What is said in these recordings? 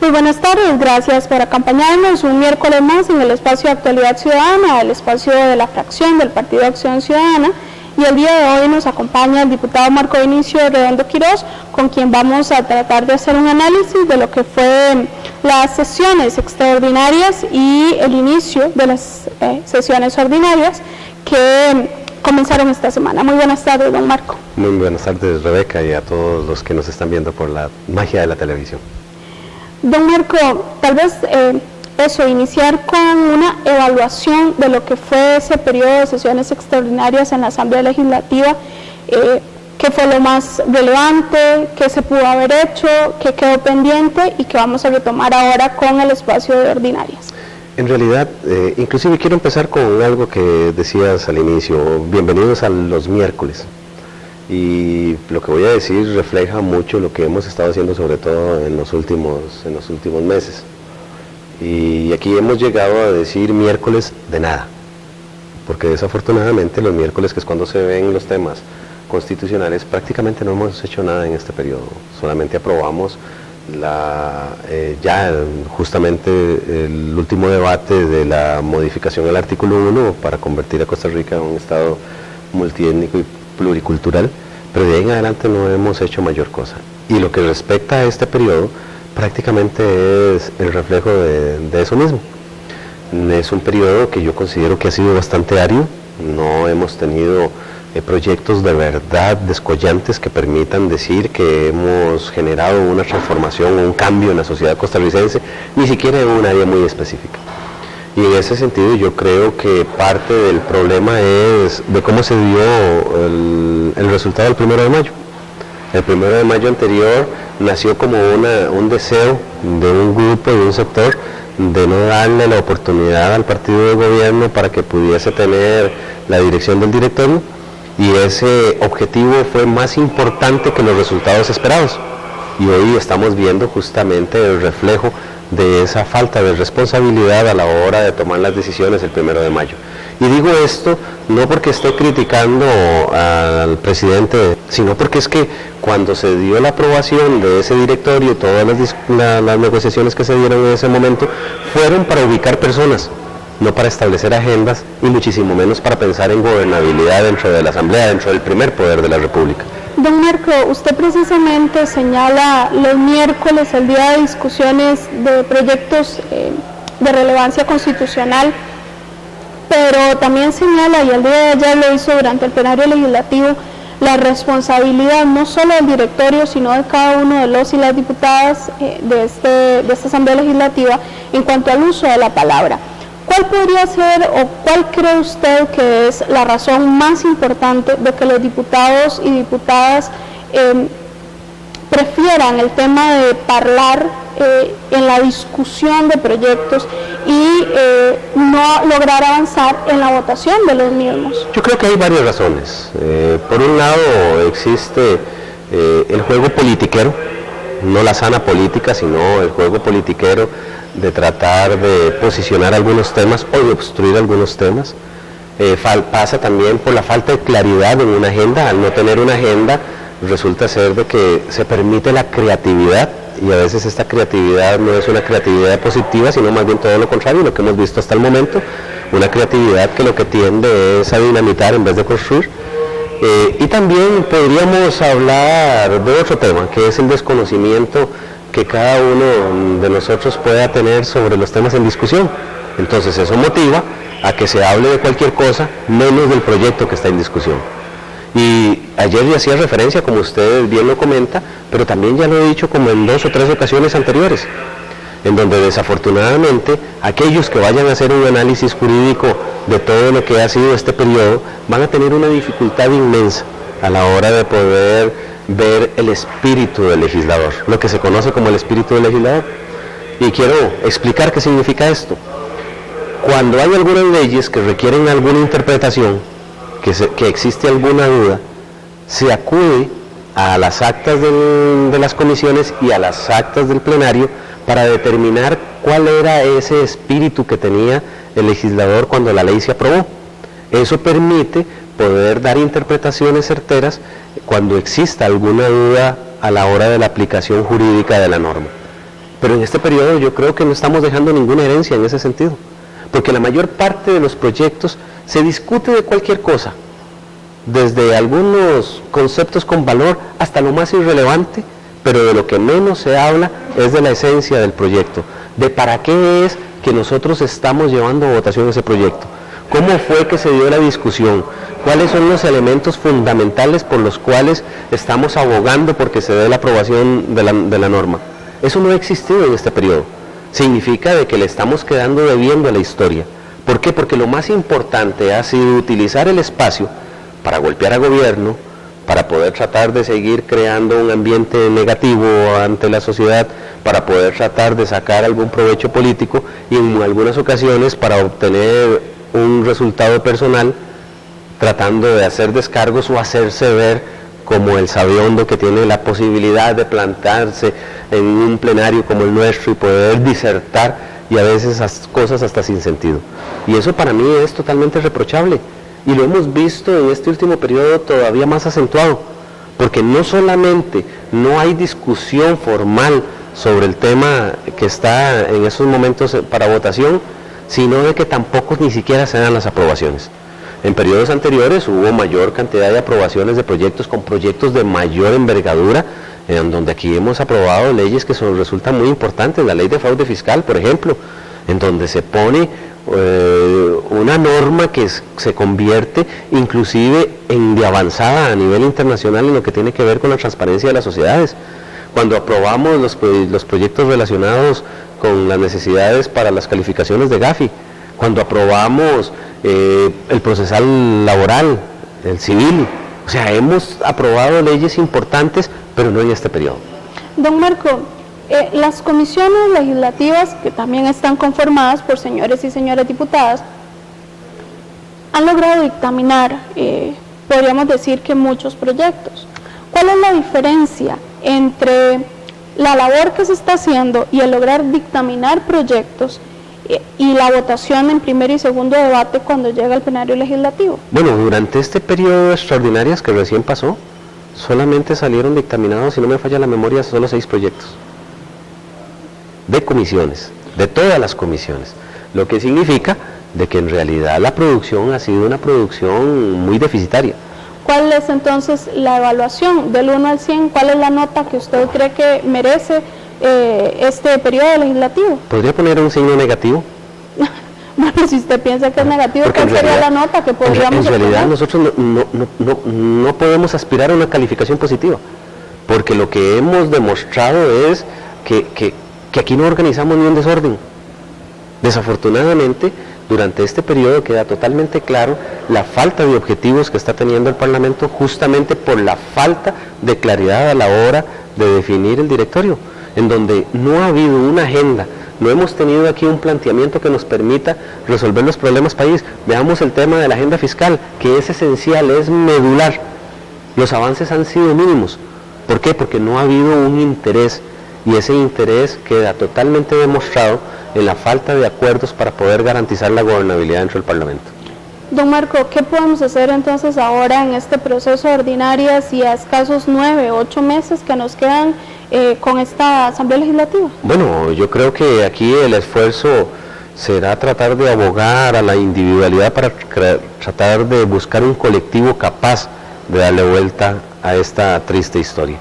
Muy buenas tardes, gracias por acompañarnos un miércoles más en el espacio de Actualidad Ciudadana, el espacio de la fracción del Partido Acción Ciudadana, y el día de hoy nos acompaña el diputado Marco Vinicio Redondo Quirós, con quien vamos a tratar de hacer un análisis de lo que fue las sesiones extraordinarias y el inicio de las sesiones ordinarias que comenzaron esta semana. Muy buenas tardes, don Marco. Muy buenas tardes, Rebeca, y a todos los que nos están viendo por la magia de la televisión. Don Marco, tal vez iniciar con una evaluación de lo que fue ese periodo de sesiones extraordinarias en la Asamblea Legislativa, qué fue lo más relevante, qué se pudo haber hecho, qué quedó pendiente y qué vamos a retomar ahora con el espacio de ordinarias. En realidad, inclusive quiero empezar con algo que decías al inicio, bienvenidos a los miércoles. Y lo que voy a decir refleja mucho lo que hemos estado haciendo, sobre todo en los últimos meses. Y aquí hemos llegado a decir miércoles de nada, porque desafortunadamente los miércoles, que es cuando se ven los temas constitucionales, prácticamente no hemos hecho nada en este periodo. Solamente aprobamos ya justamente el último debate de la modificación del artículo 1 para convertir a Costa Rica en un estado multiétnico y pluricultural, pero de ahí en adelante no hemos hecho mayor cosa. Y lo que respecta a este periodo, prácticamente es el reflejo de eso mismo. Es un periodo que yo considero que ha sido bastante ario, no hemos tenido proyectos de verdad descollantes que permitan decir que hemos generado una transformación o un cambio en la sociedad costarricense, ni siquiera en un área muy específica. Y en ese sentido yo creo que parte del problema es de cómo se dio el resultado del 1 de mayo. El 1 de mayo anterior nació como un deseo de un grupo y de un sector de no darle la oportunidad al partido de gobierno para que pudiese tener la dirección del directorio, y ese objetivo fue más importante que los resultados esperados. Y hoy estamos viendo justamente el reflejo de esa falta de responsabilidad a la hora de tomar las decisiones el 1 de mayo. Y digo esto no porque esté criticando al presidente, sino porque es que cuando se dio la aprobación de ese directorio, todas las negociaciones que se dieron en ese momento fueron para ubicar personas, no para establecer agendas y muchísimo menos para pensar en gobernabilidad dentro de la Asamblea, dentro del primer poder de la República. Don Marco, usted precisamente señala los miércoles, el día de discusiones de proyectos de relevancia constitucional, pero también señala, y el día de ayer lo hizo durante el plenario legislativo, la responsabilidad no solo del directorio, sino de cada uno de los y las diputadas de esta Asamblea Legislativa en cuanto al uso de la palabra. ¿Cuál podría ser o cuál cree usted que es la razón más importante de que los diputados y diputadas prefieran el tema de hablar en la discusión de proyectos y no lograr avanzar en la votación de los mismos? Yo creo que hay varias razones. Por un lado existe el juego politiquero, no la sana política, sino el juego politiquero de tratar de posicionar algunos temas o de obstruir algunos temas. Pasa también por la falta de claridad en una agenda. Al no tener una agenda, resulta ser de que se permite la creatividad, y a veces esta creatividad no es una creatividad positiva, sino más bien todo lo contrario, lo que hemos visto hasta el momento, una creatividad que lo que tiende es a dinamitar en vez de construir. Y también podríamos hablar de otro tema, que es el desconocimiento que cada uno de nosotros pueda tener sobre los temas en discusión. Entonces eso motiva a que se hable de cualquier cosa menos del proyecto que está en discusión. Y ayer ya hacía referencia, como usted bien lo comenta, pero también ya lo he dicho como en 2 o 3 ocasiones anteriores, en donde desafortunadamente aquellos que vayan a hacer un análisis jurídico de todo lo que ha sido este periodo van a tener una dificultad inmensa a la hora de poder ver el espíritu del legislador, lo que se conoce como el espíritu del legislador. Y quiero explicar qué significa esto. Cuando hay algunas leyes que requieren alguna interpretación, que existe alguna duda, se acude a las actas de las comisiones y a las actas del plenario para determinar cuál era ese espíritu que tenía el legislador cuando la ley se aprobó. Eso permite poder dar interpretaciones certeras cuando exista alguna duda a la hora de la aplicación jurídica de la norma. Pero en este periodo yo creo que no estamos dejando ninguna herencia en ese sentido, porque la mayor parte de los proyectos se discute de cualquier cosa, desde algunos conceptos con valor hasta lo más irrelevante, pero de lo que menos se habla es de la esencia del proyecto, de para qué es que nosotros estamos llevando a votación ese proyecto, cómo fue que se dio la discusión, cuáles son los elementos fundamentales por los cuales estamos abogando porque se dé la aprobación de la norma. Eso no ha existido en este periodo. Significa de que le estamos quedando debiendo a la historia. ¿Por qué? Porque lo más importante ha sido utilizar el espacio para golpear a gobierno, para poder tratar de seguir creando un ambiente negativo ante la sociedad, para poder tratar de sacar algún provecho político y en algunas ocasiones para obtener un resultado personal, tratando de hacer descargos o hacerse ver como el sabiondo que tiene la posibilidad de plantarse en un plenario como el nuestro y poder disertar y a veces cosas hasta sin sentido. Y eso para mí es totalmente reprochable. Y lo hemos visto en este último periodo todavía más acentuado, porque no solamente no hay discusión formal sobre el tema que está en esos momentos para votación, sino de que tampoco ni siquiera se dan las aprobaciones. En periodos anteriores hubo mayor cantidad de aprobaciones de proyectos con proyectos de mayor envergadura, en donde aquí hemos aprobado leyes que resultan muy importantes, la ley de fraude fiscal, por ejemplo, en donde se pone una norma que se convierte inclusive en de avanzada a nivel internacional en lo que tiene que ver con la transparencia de las sociedades. Cuando aprobamos los proyectos relacionados con las necesidades para las calificaciones de Gafi, cuando aprobamos el procesal laboral, el civil, o sea, hemos aprobado leyes importantes, pero no en este periodo. Don Marco, las comisiones legislativas, que también están conformadas por señores y señoras diputadas, han logrado dictaminar, podríamos decir que muchos proyectos. ¿Cuál es la diferencia entre la labor que se está haciendo y el lograr dictaminar proyectos y la votación en primer y segundo debate cuando llega al plenario legislativo? Bueno, durante este periodo de extraordinarias que recién pasó, solamente salieron dictaminados, si no me falla la memoria, solo 6 proyectos de comisiones, de todas las comisiones, lo que significa de que en realidad la producción ha sido una producción muy deficitaria. ¿Cuál es entonces la evaluación del 1 al 100? ¿Cuál es la nota que usted cree que merece este periodo legislativo? ¿Podría poner un signo negativo? Bueno, si usted piensa que es negativo, ¿cuál sería la nota que podríamos En realidad nosotros no podemos aspirar a una calificación positiva, porque lo que hemos demostrado es que aquí no organizamos ni un desorden. Desafortunadamente, durante este periodo queda totalmente claro la falta de objetivos que está teniendo el Parlamento, justamente por la falta de claridad a la hora de definir el directorio, en donde no ha habido una agenda, no hemos tenido aquí un planteamiento que nos permita resolver los problemas país. Veamos el tema de la agenda fiscal, que es esencial, es medular. Los avances han sido mínimos. ¿Por qué? Porque no ha habido un interés, y ese interés queda totalmente demostrado en la falta de acuerdos para poder garantizar la gobernabilidad dentro del Parlamento. Don Marco, ¿qué podemos hacer entonces ahora en este proceso de ordinarias y a escasos 9, 8 meses que nos quedan con esta Asamblea Legislativa? Bueno, yo creo que aquí el esfuerzo será tratar de abogar a la individualidad para tratar de buscar un colectivo capaz de darle vuelta a esta triste historia.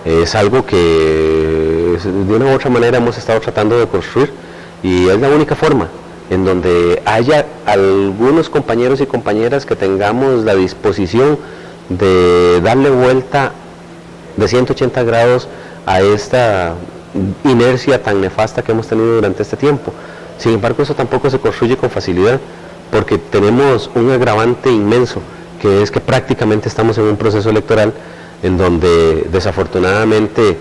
Es algo que de una u otra manera hemos estado tratando de construir y es la única forma en donde haya algunos compañeros y compañeras que tengamos la disposición de darle vuelta de 180 grados a esta inercia tan nefasta que hemos tenido durante este tiempo. Sin embargo, eso tampoco se construye con facilidad, porque tenemos un agravante inmenso, que es que prácticamente estamos en un proceso electoral en donde desafortunadamente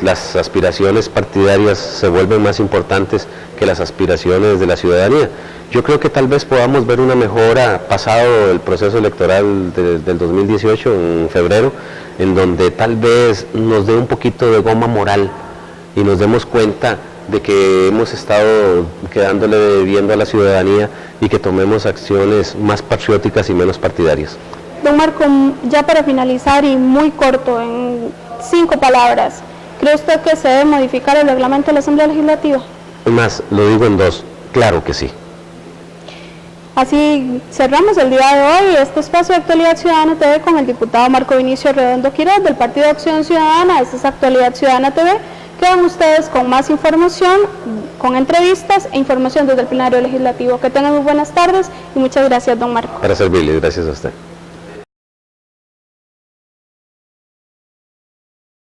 las aspiraciones partidarias se vuelven más importantes que las aspiraciones de la ciudadanía. Yo creo que tal vez podamos ver una mejora pasado el proceso electoral del 2018 en febrero, en donde tal vez nos dé un poquito de goma moral y nos demos cuenta de que hemos estado quedándole debiendo a la ciudadanía y que tomemos acciones más patrióticas y menos partidarias. Don Marco, ya para finalizar y muy corto, en 5 palabras, ¿Cree usted que se debe modificar el reglamento de la Asamblea Legislativa? Más, lo digo en dos, claro que sí. Así cerramos el día de hoy este espacio de Actualidad Ciudadana TV con el diputado Marco Vinicio Redondo Quiroz del Partido Acción Ciudadana. Esta es Actualidad Ciudadana TV. Quedan ustedes con más información, con entrevistas e información desde el plenario legislativo. Que tengan muy buenas tardes y muchas gracias, don Marco. Para servirle, gracias a usted.